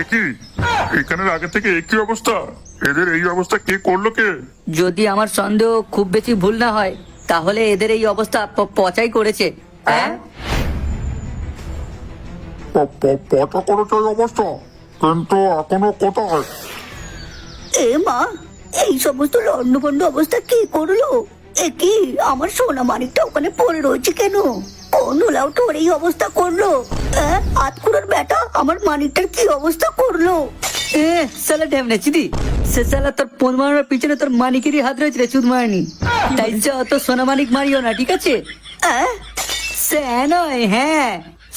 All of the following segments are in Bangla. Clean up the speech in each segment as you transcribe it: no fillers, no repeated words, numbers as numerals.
একই এখানের আগে থেকে একই অবস্থা, এদের এই অবস্থা কে করলো কে? যদি আমার সন্দেহ খুব বেশি ভুল না হয় তাহলে এদের এই অবস্থা পচাই করেছে। হ্যাঁ, পচা করেছে এই অবস্থা, কিন্তু এখনো কোথায়? এ মা, এই সমস্ত লন্ডভন্ড অবস্থা কে করলো? এ কি, আমার সোনা মানিকটা ওখানে পড়ে রয়েছে কেন? কোন ওলাও তোর এই অবস্থা করলো? আতকুড়োর বেটা আমার মানিকটার কি অবস্থা করলো? সালা ঢেমনে চিদি, সে সালা তোর ফোন মারার পিছনে তোর মানিকেরই হাত রয়েছে রে, চুদ মারানি। তাই সে অত সোনা মানিক মারিও না, ঠিক আছে? সে নয়, হ্যাঁ,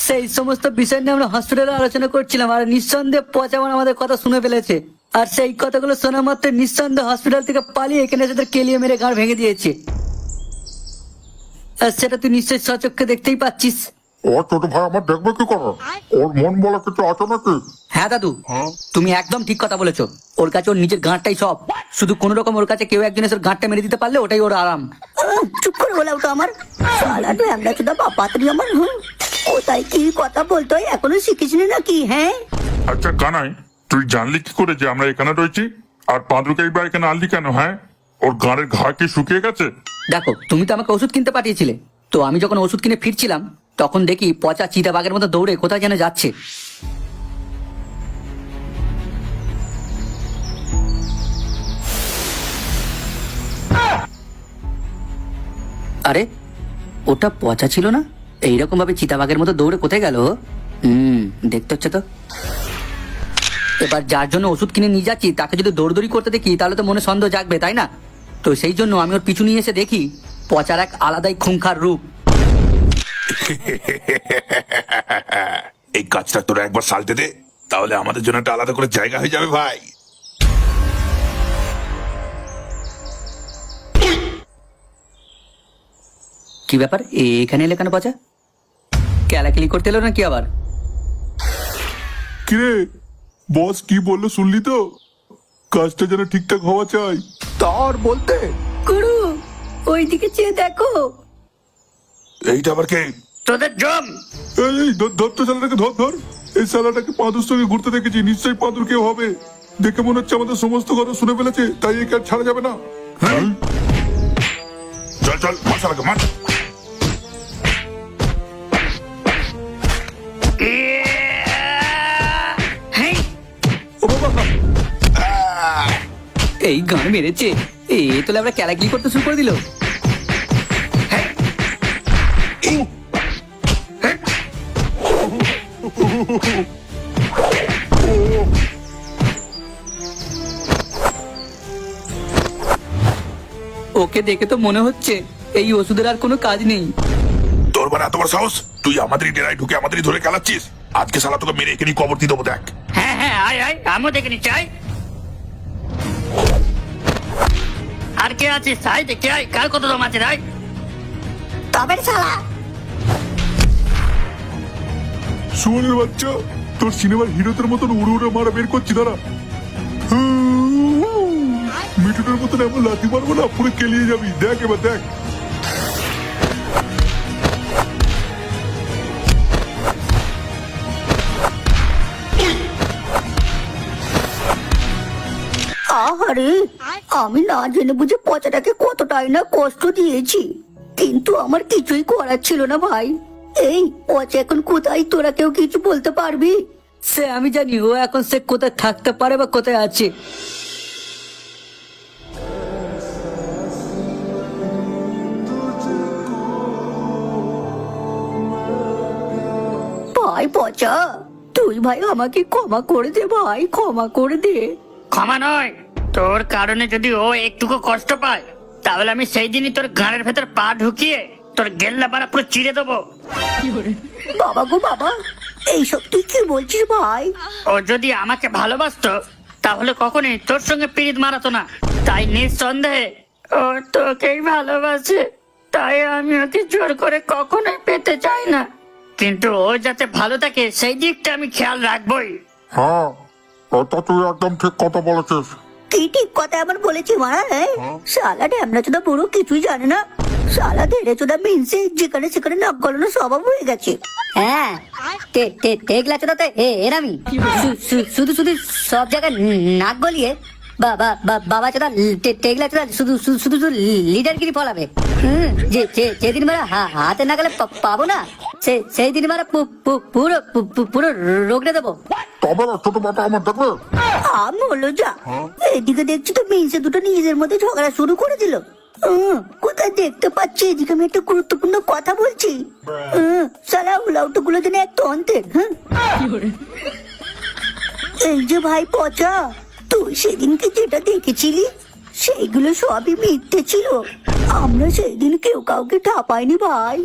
সেই সমস্ত বিষয় নিয়ে আমরা হসপিটালে আলোচনা করছিলাম, আর নিঃসন্দেহে পচামান আমাদের কথা শুনে ফেলেছে। আর সেই কথাগুলো শোনা মাত্র নিঃসন্দেহে হসপিটাল থেকে পালিয়ে এখানে এসে তোর কেলিয়ে মেরে গাঁড় ভেঙে দিয়েছে। আর সেটা তুই নিশ্চয়ই সচক্ষে দেখতেই পাচ্ছিস। ও ছোট ভাই আমার দেখবে কি করে? ওর মন বলা কিছু আছে নাকি? হ্যাঁ দাদু, তুমি একদম ঠিক কথা বলেছো। ওর কাছে ওর নিজের গাঁটটাই সব, শুধু কোন রকম ওর কাছে কেউ একজন এসে ওর গাঁটটা মেরে দিতে পারলে ওটাই ওর আরাম। চুপ করে ওলাও তো আমার শালা, তো আমরা চোদা বাপাতরি আমার। কোথায় কি কথা বলতো এখনো শিখিসনি নাকি? হ্যাঁ, আচ্ছা কানাই, তুই জানলি কি করে যে আমরা এখানে রয়েছি? আর পাঁদুকেই বা এখানে আনলি কেন? হ্যাঁ, ওর গাঁড়ের ঘা কি শুকিয়ে গেছে? দেখো, তুমি তো আমাকে ওষুধ কিনতে পাঠিয়েছিলে, তো আমি যখন ওষুধ কিনে ফিরছিলাম তখন দেখি পচা চিতা বাঘের মতো দৌড়ে কোথায় যেন যাচ্ছে। আরে ওটা পচা ছিল না? এইরকম ভাবে চিতাবাঘের মতো দৌড়ে কোথায় গেল? দেখতে হচ্ছে তো। এবার যার জন্য ওষুধ কিনে নিয়ে যাচ্ছি তাকে যদি দৌড়দৌড়ি করতে দেখি তাহলে তো মনে সন্দেহ জাগবে, তাই না? তো সেই জন্য আমি ওর পিছু নিয়ে এসে দেখি পচার এক আলাদাই খুংখার রূপ। এই কাজটা তোরা একবার সালতে দে, তাহলে আমাদের জন্য একটা আলাদা করে জায়গা হয়ে যাবে ভাই। কি ব্যাপার, এখানে এলে কেন পচা? ক্যালাকেলি করতে এলো নাকি আবার? কিরে বস কি বললো শুনলি তো? কাজটা যেন ঠিকঠাক হওয়া চাই। তার বলতে গুরু ওইদিকে চেয়ে দেখো। এইটা আবার কে? তোদের জম। এই ধর তো শালাটাকে, ধর ধর। এই শালাটাকে পাঁদুর সঙ্গে ঘুরতে দেখেছি, নিশ্চয়ই পাঁদুর কেউ হবে। দেখে মনে হচ্ছে আমাদের সমস্ত কথা শুনে ফেলেছে, তাই একে আর ছাড়া যাবে না। চল চল, মার শালাকে, মার। ও বাবা, এই গান মেরেছে, তোলে আমরা ক্যালাকেলি করতে শুরু করে দিল। ওকে দেখে তো মনে হচ্ছে এই ওষুধের আর কোনো কাজ নেই। তোর মানে এত বড় সাহস, তুই আমাদেরই ডেরায় ঢুকে আমাদেরই ধরে খেলাচ্ছিস। আজকে শালা তোকে মেরে এখানে কবর দিয়ে দেবো, দেখ। হ্যাঁ হ্যাঁ, আয় আয়, আমিও দেখে নিচ্ছি, আয়। আর কে আছে সাই, দেখতে আয়, কার কত দম আছে রাই। তবে শালা সুমনের বাচ্চা, তোর সিনেমার হিরোদের মতন উড়ে উড়ে মারা বের করছি, দাঁড়া। মিঠুনের মতন এমন লাথি মারবো না, পুরো কেলিয়ে যাবি, দেখ এবার দেখ। আহারে, আমি না জেনে বুঝে পচাটাকে কতটাই না কষ্ট দিয়েছি, কিন্তু আমার কিছুই করার ছিল না ভাই। এই পচা এখন কোথায়, তোরা কেউ কিছু বলতে পারবি? সে আমি জানি, ও এখন সে কোথায় থাকতে পারে বা কোথায় আছে। ভাই পচা, তুই ভাই আমাকে ক্ষমা করে দে ভাই, ক্ষমা করে দে। ক্ষমা নয়, তোর কারণে যদি ও একটুকু কষ্ট পায় তাহলে আমি সেই দিনই তোর ঘাড়ের ভেতর পা ঢুকিয়ে তোর গেল্লা পাড়া পুরো চিড়ে দেবো। বাবা গো বাবা, এইসব তুই কি বলছিস ভাই? ও যদি আমাকে ভালোবাসতো তাহলে কখনোই তোর সঙ্গে পিরিত মারাতো না। তাই নিঃসন্দেহে ও তোকেই ভালোবাসে, তাই আমি ওকে জোর করে কখনোই পেতে চাই না। কিন্তু ও যাতে ভালো থাকে সেই দিকটা আমি খেয়াল রাখবোই। হ্যাঁ, এটা তুই একদম ঠিক কথা বলেছিস। কি ঠিক কথা আবার বলেছি মারা? শালা ঢ্যামনা চোদা বুড়ো কিছুই জানে না। শালা ধেড়ে চোদা মিনসে যেখানে সেখানে নাক গলানো স্বভাব হয়ে গেছে। হ্যাঁ টেকলা চোদাতে এরামি শুধু শুধু সব জায়গায় নাক গলিয়ে বাবা চোদা টেকলা চোদা শুধু শুধু লিডারগিরি ফলাবে। যেদিন মারা হাতে না গেলে পাবো না সেই দিন মারা পুরো রোগড়ে দেবো। তবে না ছোট বাটা আমার দেখবে। আমি হলো যা, এদিকে দেখছি তো মিনসে দুটো নিজেদের মধ্যে ঝগড়া শুরু করে দিল। কোথায় দেখতে পাচ্ছি এদিকে আমি একটা গুরুত্বপূর্ণ কথা বলছি। সালা উলাউটো গুলো যেন এক তন্ত্রের। এই যে ভাই পচা, তুই সেদিনকে যেটা দেখেছিলি সেইগুলো সবই মিথ্যে ছিল। আমরা সেদিন কেউ কাউকে ঠাপাইনি ভাই।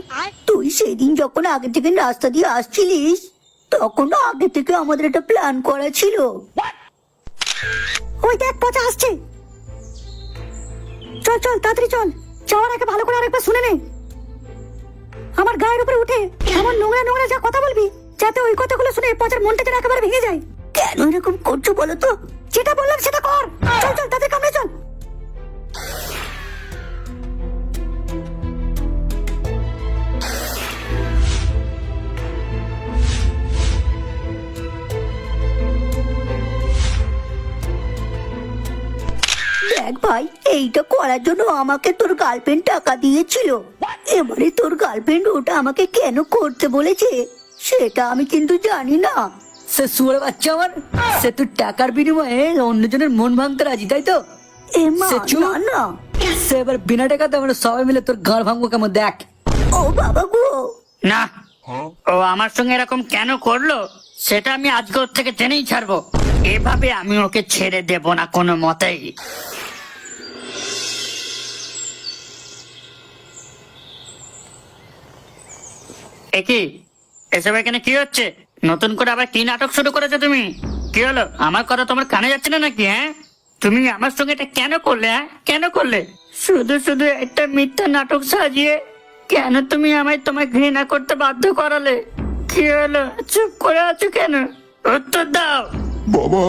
তুই সেদিন যখন আগে থেকে রাস্তা দিয়ে আসছিলিস তখন আগে থেকে আমাদের একটা প্ল্যান করা ছিল। ওই দেখ পচা আসছে। চল চল তাড়াতাড়ি চল, যাওয়ার আগে ভালো করে আরেকবার শুনে নে। আমার গায়ের উপরে উঠে এমন নোংরা নোংরা যা কথা বলবি যাতে ওই কথাগুলো শুনে পচার মনটা যেন একেবারে ভেঙে যায়। কেন এরকম করছো বলো তো? যেটা বললাম সেটা কর। চল চল তাদের কামড়ে চল। দেখ ভাই, এইটা করার জন্য আমাকে তোর গার্লফ্রেন্ড টাকা দিয়েছিল। এবারে তোর গার্লফ্রেন্ড ওটা আমাকে কেন করতে বলেছে সেটা আমি কিন্তু জানি না। সে শুয়ার বাচ্চা আমার, সে তুই টাকার বিনিময়ে অন্যজনের মন ভাঙতে রাজি, তাই তো? এ মা, সে চুপ। না না। সে এবার বিনা টাকাতে আমরা সবাই মিলে তোর গাঁড় ভাঙবো কেমন দেখ। ও বাবা গো, না, ও আমার সঙ্গে এরকম কেন করলো সেটা আমি আজকে ওর থেকে জেনেই ছাড়বো। এভাবে আমি ওকে ছেড়ে দেব না কোনো মতেই। একি এসব এখানে কি হচ্ছে? নতুন করে আবার কি নাটক শুরু করেছো তুমি? কি হলো? আমার কথা তোমার কানে যাচ্ছে না নাকি? হ্যাঁ, তুমি আমার সঙ্গে এটা কেন করলে? হ্যাঁ, কেন করলে? শুধু শুধু একটা মিথ্যা নাটক সাজিয়ে কেন তুমি আমায় তোমায় ঘৃণা করতে বাধ্য করালে? কি হলো? চুপ করে আছো কেন? উত্তর দাও। বাবা,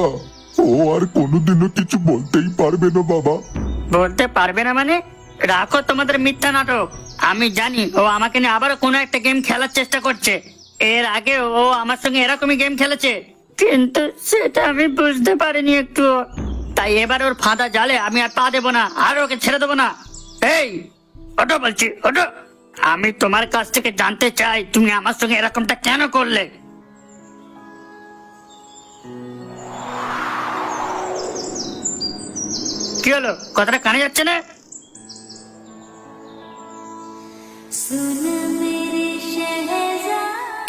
ও আর কোনোদিনও কিছু বলতেই পারবে না বাবা। বলতে পারবে না মানে? রাখো তোমাদের মিথ্যা নাটক। আমি জানি ও আমাকে নিয়ে আবারও কোনো একটা গেম খেলার চেষ্টা করছে। এর আগে ও আমার সঙ্গে এরকমই গেম খেলেছে, কিন্তু সেটা আমি বুঝতে পারিনি একটু। তাই এবার ওর ফাঁদা জালে আমি আর পা দেবো না, আর ওকে ছেড়ে দেবো না। এই ওটো বলছি, ওটো। আমি তোমার কাছ থেকে জানতে চাই তুমি আমার সঙ্গে এরকমটা কেন করলে? কি হলো? কথাটা কানে যাচ্ছে না?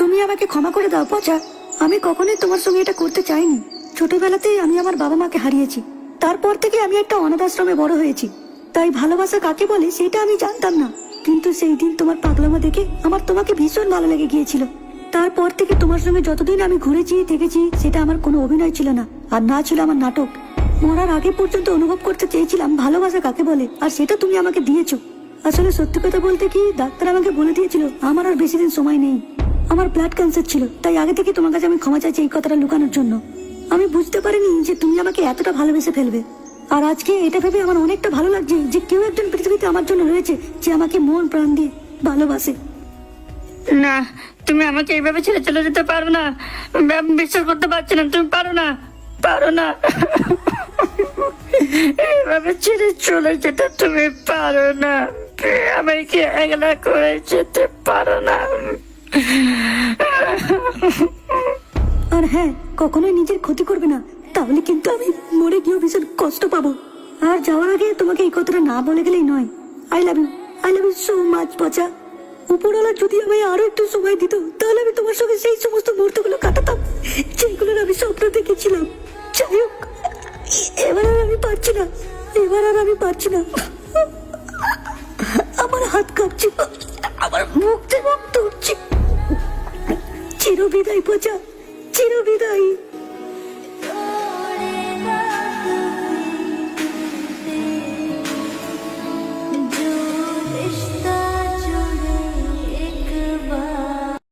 তুমি আমাকে ক্ষমা করে দাও পচা। আমি কখনোই তোমার সঙ্গে এটা করতে চাইনি। ছোটবেলাতেই আমি আমার বাবা মাকে হারিয়েছি। তারপর থেকে আমি একটা অনাথ আশ্রমে বড় হয়েছি। তাই ভালোবাসা কাকে বলে সেটা আমি জানতাম না। কিন্তু সেই দিন তোমার পাগলামো দেখে আমার তোমাকে ভীষণ ভালো লেগে গিয়েছিল। তারপর থেকে তোমার সঙ্গে যতদিন আমি ঘুরেছি থেকেছি সেটা আমার কোনো অভিনয় ছিল না, আর না ছিল আমার নাটক। মরার আগে পর্যন্ত অনুভব করতে চেয়েছিলাম ভালোবাসা কাকে বলে, আর সেটা তুমি আমাকে দিয়েছো। আসলে সত্যি কথা বলতে কি, ডাক্তার আমাকে বলে দিয়েছিল আমার আর বেশি দিন সময় নেই। আমার ব্লাড ক্যান্সার ছিল, তাই আগে থেকে তোমার কাছে আমি ক্ষমা চাইছি এই কথাটা লুকানোর জন্য। আমি বুঝতে পারিনি যে তুমি আমাকে এতটা ভালোবেসে ফেলবে। আর আজকে এটা ভেবে আমার অনেকটা ভালো লাগছে যে কেউ একজন পৃথিবীতে আমার জন্য রয়েছে যে আমাকে মন প্রাণ দিয়ে ভালোবাসে। না, তুমি আমাকে এইভাবে ছেড়ে চলে যেতে পারো না। আমি বিশ্বাস করতে পারছি না তুমি পারো না, পারো না। এইভাবে ছেড়ে চলে যেতে তুমি পারো না। আমাকে একলা করে যেতে পারো না। আর হ্যাঁ, কখনোই নিজের ক্ষতি করবে না, তাহলে কিন্তু আমি মরে গিয়েও ভীষণ কষ্ট পাবো। আর যাওয়ার আগে তোমাকে এই কথাটা না বলে গেলেই নয়। I love you so much পচা। উপরওয়ালা যদি আমায় আরো একটু সময় দিত তাহলে আমি তোমার সঙ্গে সেই সমস্ত মুহূর্তগুলো কাটাতাম যেগুলোর আমি স্বপ্ন দেখেছিলাম। যাই হোক, এবার আর আমি পারছি না, আমার হাত কাঁপছে, আমার মুখ থেকে রক্ত উঠছে। চিরবিদায় পচা, চিরবিদায়।